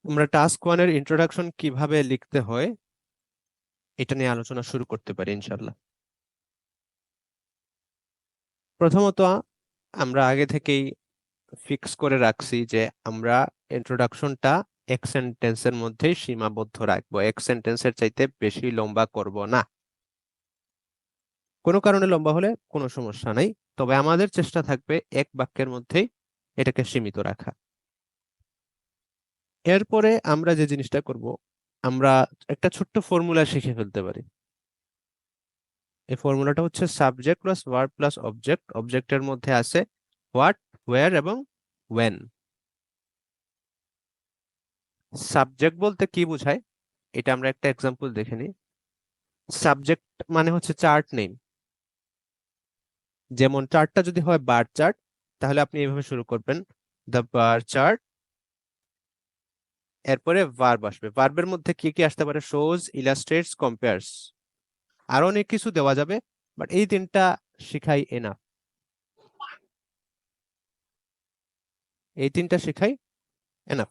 আমরা টাস্ক 1 এর ইন্ট্রোডাকশন কিভাবে লিখতে হয় এটা নিয়ে আলোচনা শুরু করতে পারি ইনশাআল্লাহ। প্রথমত আমরা আগে থেকেই ফিক্স করে রাখছি যে আমরা ইন্ট্রোডাকশনটা এক সেন্টেন্সের মধ্যেই সীমাবদ্ধ রাখবো, এক সেন্টেন্সের চাইতে বেশি লম্বা করব না। কোনো কারণে লম্বা হলে কোনো সমস্যা নাই, তবে আমাদের চেষ্টা থাকবে এক বাক্যের মধ্যেই এটাকে সীমিত রাখা। এরপরে আমরা যে জিনিসটা করব, আমরা একটা ছোট্ট ফর্মুলা শিখে ফেলতে পারি। এই ফর্মুলাটা হচ্ছে subject plus verb plus object. অবজেক্টের মধ্যে আছে হোয়াট, ওয়্যার এবং ওয়েন। সাবজেক্ট বলতে কি বোঝায় এটা আমরা একটা এক্সাম্পল দেখে নিই। সাবজেক্ট মানে হচ্ছে চার্ট নেম। যেমন চার্টটা যদি হয় বার চার্ট, তাহলে আপনি এইভাবে শুরু করবেন, দ্য বার চার্ট। এরপরে ভার্ব আসবে। ভার্বের মধ্যে কি কি আসতে পারে? Shows, illustrates, compares. আরো অনেক কিছু দেওয়া যাবে, বাট এই তিনটা শিখাই এনাফ। এই তিনটা শিখাই এনাফ।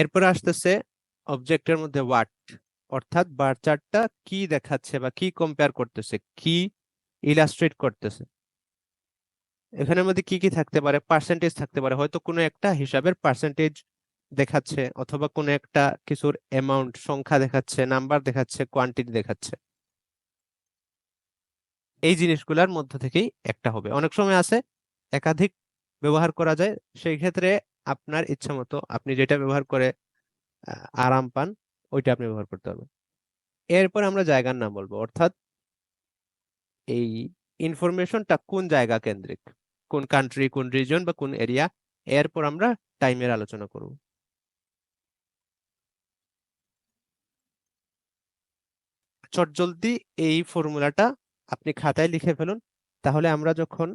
এরপরে আসতেছে অবজেক্টের মধ্যে হোয়াট, অর্থাৎ বার চার্টটা কি দেখাচ্ছে বা কি কম্পেয়ার করতেছে, কি ইলাস্ট্রেট করতেছে। এখানের মধ্যে কি কি থাকতে পারে? পার্সেন্টেজ থাকতে পারে, হয়তো কোনো একটা হিসাবের পার্সেন্টেজ দেখাচ্ছে, অথবা কোনো একটা কিছুর অ্যামাউন্ট, সংখ্যা দেখাচ্ছে, নাম্বার দেখাচ্ছে, কোয়ান্টিটি দেখাচ্ছে। এই জিনিসগুলোর মধ্য থেকেই একটা হবে। অনেক সময় আছে একাধিক ব্যবহার করা যায়, সেই ক্ষেত্রে আপনার ইচ্ছা মতো আপনি যেটা ব্যবহার করে আরাম পান ওইটা আপনি ব্যবহার করতে হবে। এরপর আমরা জায়গার নাম বলবো, অর্থাৎ এই ইনফরমেশনটা কোন জায়গা কেন্দ্রিক, কোন কান্ট্রি, কোন রিজন বা কোন এরিয়া। এরপর আমরা টাইমের আলোচনা করব। চটজলদি এই ফর্মুলাটা আপনি খাতায় লিখে ফেলুন, তাহলে আমরা যখন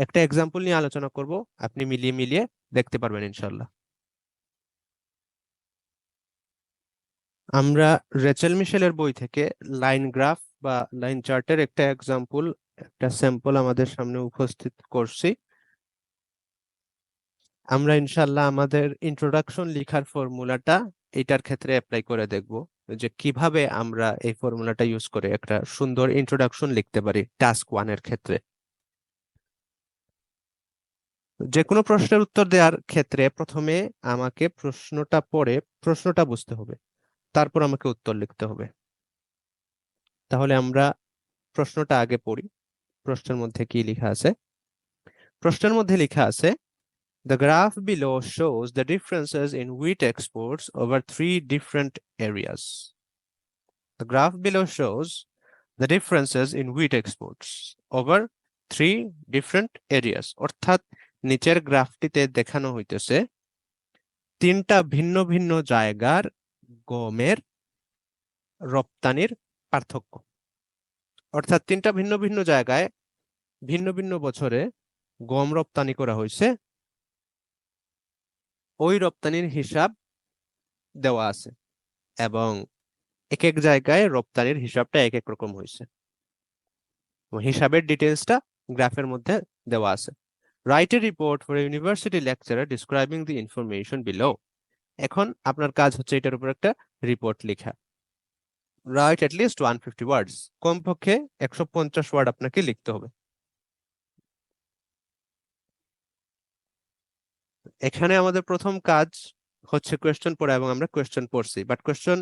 একটা এক্সাম্পল নিয়ে আলোচনা করব আপনি মিলিয়ে মিলিয়ে দেখতে পারবেন ইনশাল্লাহ। আমরা রেচেল মিশেলের বই থেকে লাইন গ্রাফ বা লাইন চার্টের একটা এক্সাম্পল, একটা স্যাম্পল আমাদের সামনে উপস্থিত করছি। আমরা ইনশাল্লাহ আমাদের ইন্ট্রোডাকশন লেখার ফর্মুলাটা এটার ক্ষেত্রে অ্যাপ্লাই করে দেখব, যে কিভাবে আমরা এই ফর্মুলাটা ইউজ করে একটা সুন্দর ইন্ট্রোডাকশন লিখতে পারি টাস্ক 1 এর ক্ষেত্রে। যে কোনো প্রশ্নের উত্তর দেওয়ার ক্ষেত্রে প্রথমে আমাকে প্রশ্নটা পড়ে প্রশ্নটা বুঝতে হবে, তারপর আমাকে উত্তর লিখতে হবে। তাহলে আমরা প্রশ্নটা আগে পড়ি। প্রশ্নের মধ্যে কি লেখা আছে? প্রশ্নের মধ্যে লেখা আছে, The graph below shows the differences in wheat exports over three different areas. The graph below shows the differences in wheat exports over three different areas. অর্থাৎ নিচের গ্রাফটিতে দেখানো হইতেছে তিনটা ভিন্ন ভিন্ন জায়গার গমের রপ্তানির পার্থক্য। অর্থাৎ তিনটা ভিন্ন ভিন্ন জায়গায় ভিন্ন ভিন্ন বছরে গম রপ্তানি করা হয়েছে, ওই রপ্তানির হিসাব দেওয়া আছে, এবং এক এক জায়গায় রপ্তানির হিসাবটা এক এক রকম হয়েছে। হিসাবের ডিটেলসটা গ্রাফের মধ্যে দেওয়া আছে। Write a report for a university lecturer describing the information below. এখন আপনার কাজ হচ্ছে এটার উপর একটা রিপোর্ট লেখা। রাইট এট লিস্ট 150 ওয়ার্ডস, কমপক্ষে 150 ওয়ার্ড আপনাকে লিখতে হবে। এখানে আমাদের প্রথম কাজ হচ্ছে কোয়েশ্চেন পড়া, এবং আমরা কোয়েশ্চেন পড়ছি, বাট কোয়েশ্চেন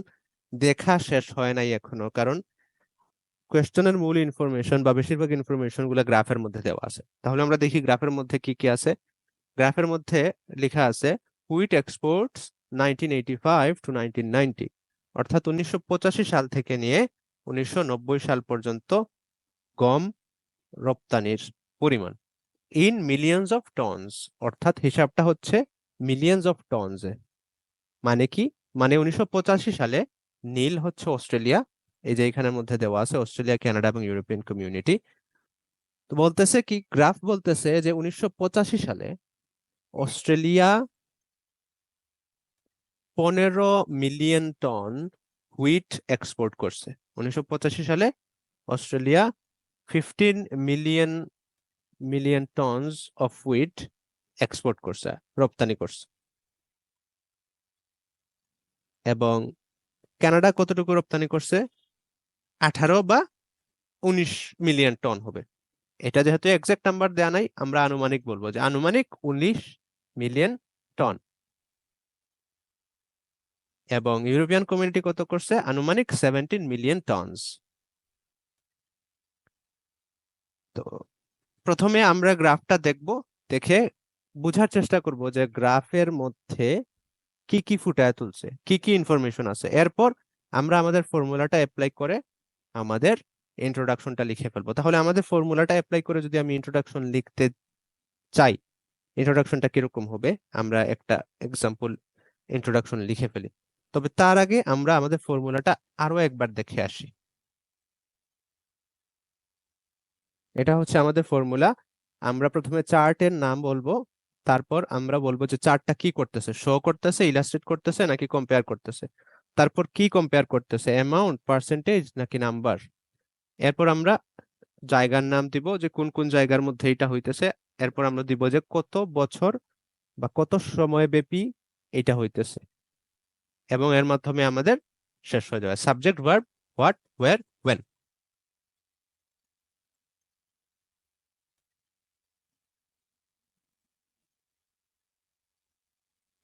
দেখা শেষ হয় নাই এখনো, কারণ কোয়েশ্চেনের মূল ইনফরমেশন বা বেশিরভাগ ইনফরমেশন গুলো গ্রাফের মধ্যে দেওয়া আছে। তাহলে আমরা দেখি গ্রাফের মধ্যে কি কি আছে। গ্রাফের মধ্যে লেখা আছে হুইট এক্সপোর্টস 1985 টু 1990, অর্থাৎ 1985 সাল থেকে নিয়ে 1990 সাল পর্যন্ত গম রপ্তানির পরিমাণ ইন মিলিয়নস অফ টনস, অর্থাৎ হিসাবটা হচ্ছে মিলিয়নস অফ টনস। মানে কি? মানে 1985 সালে নীল হচ্ছে অস্ট্রেলিয়া, এই যে এখানের মধ্যে দেওয়া আছে অস্ট্রেলিয়া, কানাডা এবং ইউরোপিয়ান কমিউনিটি। তো বলতেছে কি, গ্রাফ বলতেছে যে 1985 সালে Australia 15 million ton wheat export করছে। 1985 সালে Australia 15 million tons of wheat export করছে, রপ্তানি করছে। এবং কানাডা কতটুকু রপ্তানি করছে? 18 বা 19 মিলিয়ন টন হবে। এটা যেহেতু এক্সাক্ট নাম্বার দেয়া নাই, আমরা আনুমানিক বলবো যে আনুমানিক 19 মিলিয়ন টন। এবং ইউরোপিয়ান কমিউনিটি কত করছে? আনুমানিক 17 মিলিয়ন টনস। তো প্রথমে আমরা গ্রাফটা দেখব, দেখে বোঝার চেষ্টা করব যে গ্রাফের মধ্যে কি কি ফুটায় তুলছে, কি কি ইনফরমেশন আছে। এরপর আমরা আমাদের ফর্মুলাটা অ্যাপ্লাই করে আমাদের ইন্ট্রোডাকশনটা লিখে ফেলবো। তাহলে আমাদের ফর্মুলাটা অ্যাপ্লাই করে যদি আমি ইন্ট্রোডাকশন লিখতে চাই, ইন্ট্রোডাকশনটা কিরকম হবে, আমরা একটা এক্সাম্পল ইন্ট্রোডাকশন লিখে ফেলি। তবে তার আগে আমরা আমাদের ফর্মুলাটা আরো একবার দেখে আসি। এটা হচ্ছে আমাদের ফর্মুলা। আমরা প্রথমে চার্টের নাম বলবো, তারপর আমরা বলবো যে চার্টটা কি করতেছে, শো করতেছে, ইলাস্ট্রেট করতেছে নাকি কম্পেয়ার করতেছে। তারপর কি কম্পেয়ার করতেছে, অ্যামাউন্ট, পার্সেন্টেজ নাকি নাম্বার। এরপর আমরা জায়গার নাম দিব যে কোন কোন জায়গার মধ্যে এটা হইতেছে। এরপর আমরা দিব যে কত বছর বা কত সময় ব্যাপী এটা হইতেছে। এবং এর মাধ্যমে আমাদের শেষ হয়ে যাবে subject, verb, what, where, when.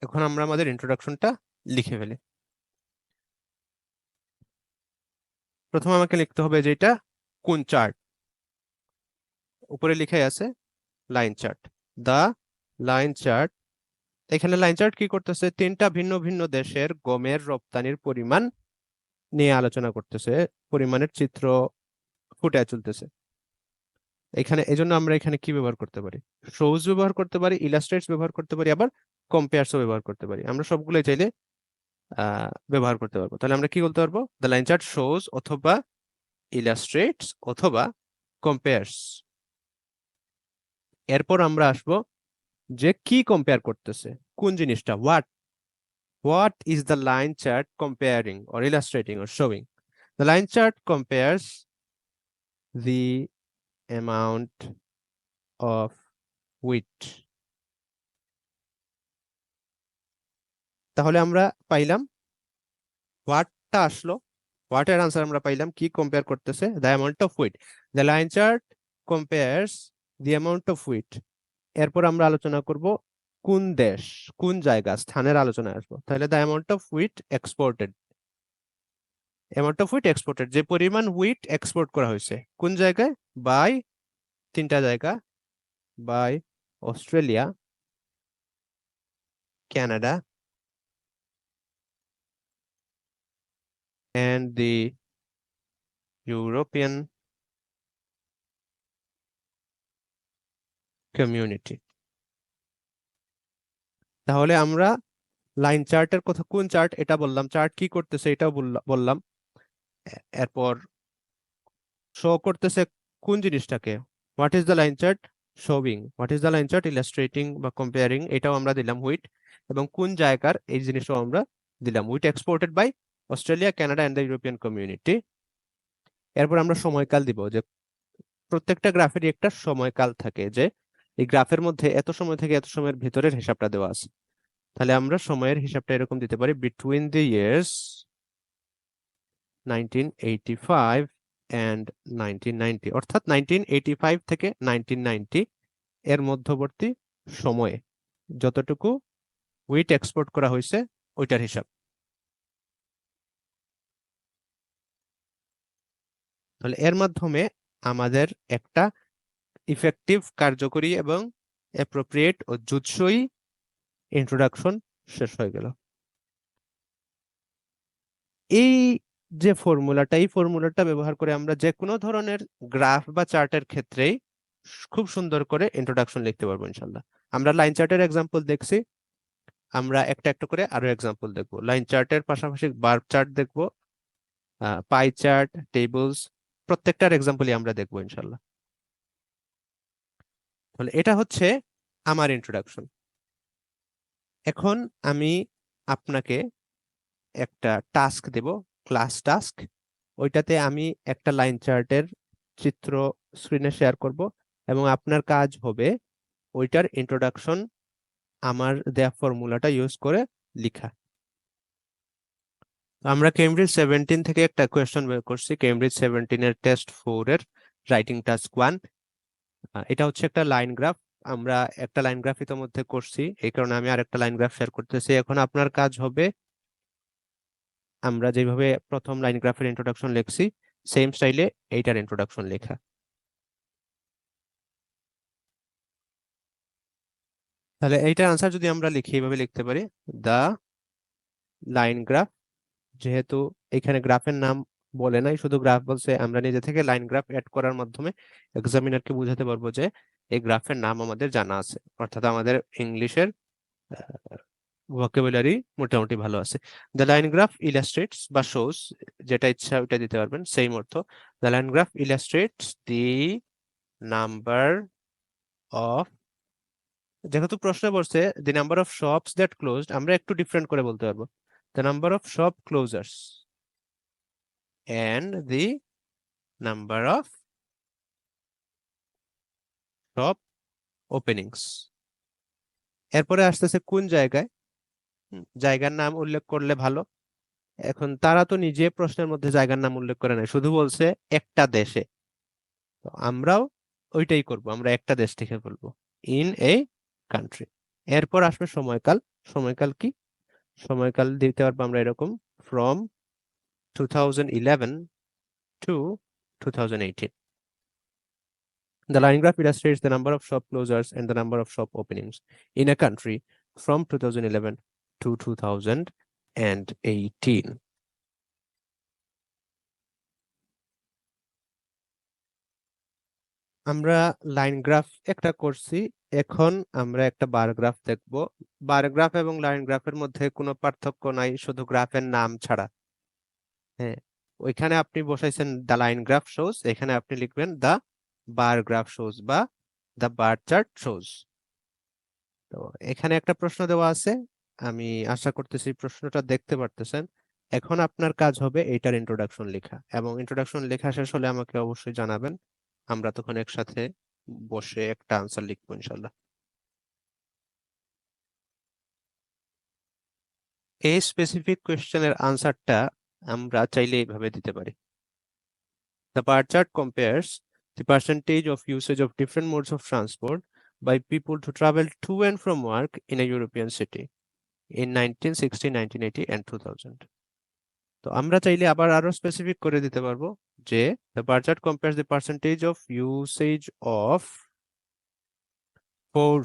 এখন আমরা আমাদের ইন্ট্রোডাকশনটা লিখে ফেলি। প্রথমে আমাকে লিখতে হবে যে এটা কোন চার্ট। উপরে লিখাই আছে line chart, the line chart. এখানে লাইন চার্ট কি করতেছে? তিনটা ভিন্ন ভিন্ন দেশের গমের রপ্তানির পরিমাণ নিয়ে আলোচনা করতেছে, পরিমাণের চিত্র ফুটে চলতেছে এখানে। এজন্য আমরা এখানে কি ব্যবহার করতে পারি? শোজ ব্যবহার করতে পারি, ইলাস্ট্রেটস ব্যবহার করতে পারি, আবার কম্পেয়ারসও ব্যবহার করতে পারি। আমরা সবগুলোই চাইলে ব্যবহার করতে পারবো। তাহলে আমরা কি বলতে পারবো? দ্য লাইন চার্ট শোজ অথবা ইলাস্ট্রেটস অথবা কম্পেয়ারস। এরপর আমরা আসবো যে কি কম্পেয়ার করতেছে, কোন জিনিসটা, what is the line chart comparing or illustrating or showing? The line chart compares the amount of wheat. তাহলে আমরা পাইলাম হোয়াটটা আসলো, হোয়াট এর আনসার আমরা পাইলাম, কি কম্পেয়ার করতেছে? the amount of wheat. The line chart compares the amount of wheat. এরপর আমরা আলোচনা করব কোন দেশ, কোন জায়গা, স্থানের আলোচনায় আসবো। তাহলে the amount of wheat exported. Amount of wheat exported, যে পরিমাণ হুইট এক্সপোর্ট করা হয়েছে কোন জায়গায়? বাই তিনটা জায়গা, by Australia, Canada and the European community. তাহলে আমরা লাইন চার্টের কথা, কোন চার্ট এটা বললাম, চার্ট কি করতেছে এটাও বললাম। এরপর শো করতেছে কোন জিনিসটাকে, what is the line chart showing, what is the line chart illustrating বা কম্পেয়ারিং, এটাও আমরা দিলাম হুইট। এবং কোন জায়গার এই জিনিসটাও আমরা দিলাম, wheat exported by Australia, Canada and the European community. এরপর আমরা সময়কাল দিব, যে প্রত্যেকটা গ্রাফেরই একটা সময়কাল থাকে, যে এই গ্রাফের মধ্যে এত সময় থেকে এত সময়ের ভিতরের হিসাবটা দেওয়া আছে। তাহলে আমরা সময়ের হিসাবটা এরকম দিতে পারি, বিটুইন দ্য ইয়ার্স 1985 and 1990, অর্থাৎ 1985 থেকে 1990 এর মধ্যবর্তী সময়ে যতটুকু হুইট এক্সপোর্ট করা হয়েছে ওইটার হিসাব। তাহলে এর মাধ্যমে আমাদের একটা ইফেক্টিভ, কার্যকরী এবং অ্যাপ্রোপ্রিয়েট ও জুৎসই ইন্ট্রোডাকশন শেষ হয়ে গেল। এই যে ফর্মুলাটা, এই ফর্মুলাটা ব্যবহার করে আমরা যে কোনো ধরনের গ্রাফ বা চার্টের ক্ষেত্রেই খুব সুন্দর করে ইন্ট্রোডাকশন লিখতে পারবো ইনশাল্লাহ। আমরা লাইন চার্টের এক্সাম্পল দেখছি, আমরা একটা একটা করে আরো এক্সাম্পল দেখবো। লাইন চার্টের পাশাপাশি বার চার্ট দেখবো, পাই চার্ট, টেবলস, প্রত্যেকটার এক্সাম্পলই আমরা দেখবো ইনশাল্লাহ। তাহলে এটা হচ্ছে আমার ইন্ট্রোডাকশন। এখন আমি আপনাকে একটা টাস্ক দেব, ক্লাস টাস্ক। ওইটাতে আমি একটা লাইন চার্টের চিত্র স্ক্রিনে শেয়ার করব এবং আপনার কাজ হবে ওইটার ইন্ট্রোডাকশন আমার দেয়া ফর্মুলাটা ইউজ করে লেখা। আমরা কেমব্রিজ 17 থেকে একটা কোয়েশ্চেন বের করছি, কেমব্রিজ 17 এর টেস্ট 4 এর রাইটিং টাস্ক 1। এটা হচ্ছে একটা লাইন গ্রাফ। আমরা একটা লাইন গ্রাফ ইতিমধ্যে করছি, এই কারণে আমি আরেকটা লাইন গ্রাফ শেয়ার করতেছি। এখন আপনার কাজ হবে আমরা যেভাবে প্রথম লাইন গ্রাফের ইন্ট্রোডাকশন লিখছি সেম স্টাইলে এইটার ইন্ট্রোডাকশন লেখা। তাহলে এইটার আনসার যদি আমরা লিখি এইভাবে লিখতে পারি, দা লাইন গ্রাফ, যেহেতু এখানে গ্রাফের নাম বলে নাই, শুধু গ্রাফ বলছে, আমরা নিজে থেকে লাইন গ্রাফ অ্যাড করার মাধ্যমে এক্সামিনারকে বুঝাতে পারবো যে এই গ্রাফের নাম আমাদের জানা আছে, অর্থাৎ আমাদের ইংলিশের ভোকাবুলারি মোটামুটি ভালো আছে। দ্য লাইন গ্রাফ ইলাস্ট্রেটস বা শোস, যেটা ইচ্ছা ওইটা দিতে পারবেন, সেম অর্থ। The line graph illustrates the number of, যেহেতু প্রশ্ন বলছে the number of shops that closed, আমরা একটু ডিফারেন্ট করে বলতে পারবো, the number of shop ক্লোজার্স and the number of shop openings। এরপরে আসতেছে কোন জায়গায়, জায়গার নাম উল্লেখ করলে ভালো। এখন তারা তো নিজে প্রশ্নের মধ্যে জায়গার নাম উল্লেখ করে নাই, শুধু বলছে একটা দেশে, তো আমরাও ওইটাই করব, আমরা একটা দেশ থেকে বলবো, ইন এ কান্ট্রি। এরপর আসবে সময়কাল। সময়কাল কি? সময়কাল দিতে পারবো আমরা এরকম, from 2011 to 2018। The line graph illustrates the number of shop closures and the number of shop openings in a country from 2011 to 2018. আমরা লাইন গ্রাফ একটা করছি, এখন আমরা একটা বার গ্রাফ দেখব। বার গ্রাফ এবং লাইন গ্রাফের মধ্যে কোনো পার্থক্য নাই, শুধু গ্রাফের নাম ছাড়া। হ্যাঁ, ওইখানে আপনি বসাইছেন দ্য লাইন গ্রাফ শোজ, এখানে আপনি লিখবেন দ্য বার গ্রাফ শোজ বা দ্য বার চার্ট শোজ। তো এখানে একটা প্রশ্ন দেওয়া আছে, আমি আশা করতেছি প্রশ্নটা দেখতে পারতেছেন। এখন আপনার কাজ হবে এইটার ইন্ট্রোডাকশন লেখা, এবং ইন্ট্রোডাকশন লেখা শেষ হলে আমাকে অবশ্যই জানাবেন, আমরা তখন একসাথে বসে একটা আনসার লিখবো ইনশাল্লাহ। এই স্পেসিফিক কোয়েশ্চেনের আনসারটা আমরা চাইলে এইভাবে দিতে পারি, the bar chart compares the percentage of usage of different modes of transport by people to travel to and from work in a European city in 1960, 1980 and 2000। তো আমরা চাইলে আবার আরো স্পেসিফিক করে দিতে পারবো যে the bar chart compares the percentage of usage of 4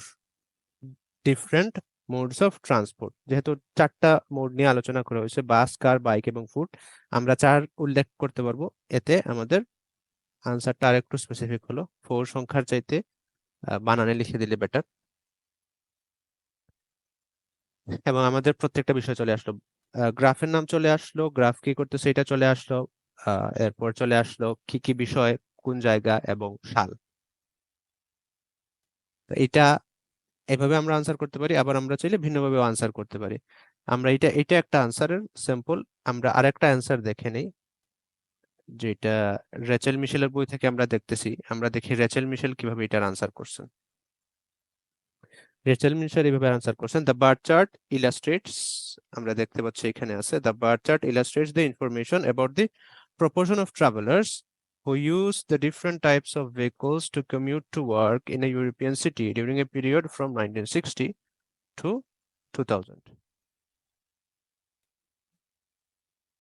different modes of transport। যেহেতু 4টা মোড নিয়ে আলোচনা করা হয়েছে, বাস, কার, বাইক এবং ফুট, আমরা 4 উল্লেখ করতে পারবো, এতে আমাদের আনসারটা আরেকটু স্পেসিফিক হলো। 4 সংখ্যার চাইতে বানানে লিখে দিলে বেটার। এবং আমাদের প্রত্যেকটা বিষয় চলে আসলো, গ্রাফের নাম চলে আসলো, গ্রাফ কি করতেছে এটা চলে আসলো, এরপর চলে আসলো কি কি বিষয়, কোন জায়গা এবং সাল। তো এটা এভাবে আমরা আনসার করতে পারি, আবার আমরা চাইলে ভিন্নভাবে আনসার করতে পারি। আমরা এটা একটা আনসারের স্যাম্পল। আমরা আরেকটা অ্যান্সার দেখে নেই, যেটা রেচেল মিশেলের বই থেকে আমরা দেখতেছি। আমরা দেখি রেচেল মিশেল কিভাবে এটার আনসার করছেন। রেচেল মিশেল এইভাবে আনসার করছেন, দ্য বার চার্ট ইলাস্ট্রেটস, আমরা দেখতে পাচ্ছি এখানে আছে, the bar chart illustrates the information about the proportion of travelers who use the different types of vehicles to commute to work in a European city during a period from 1960 to 2000।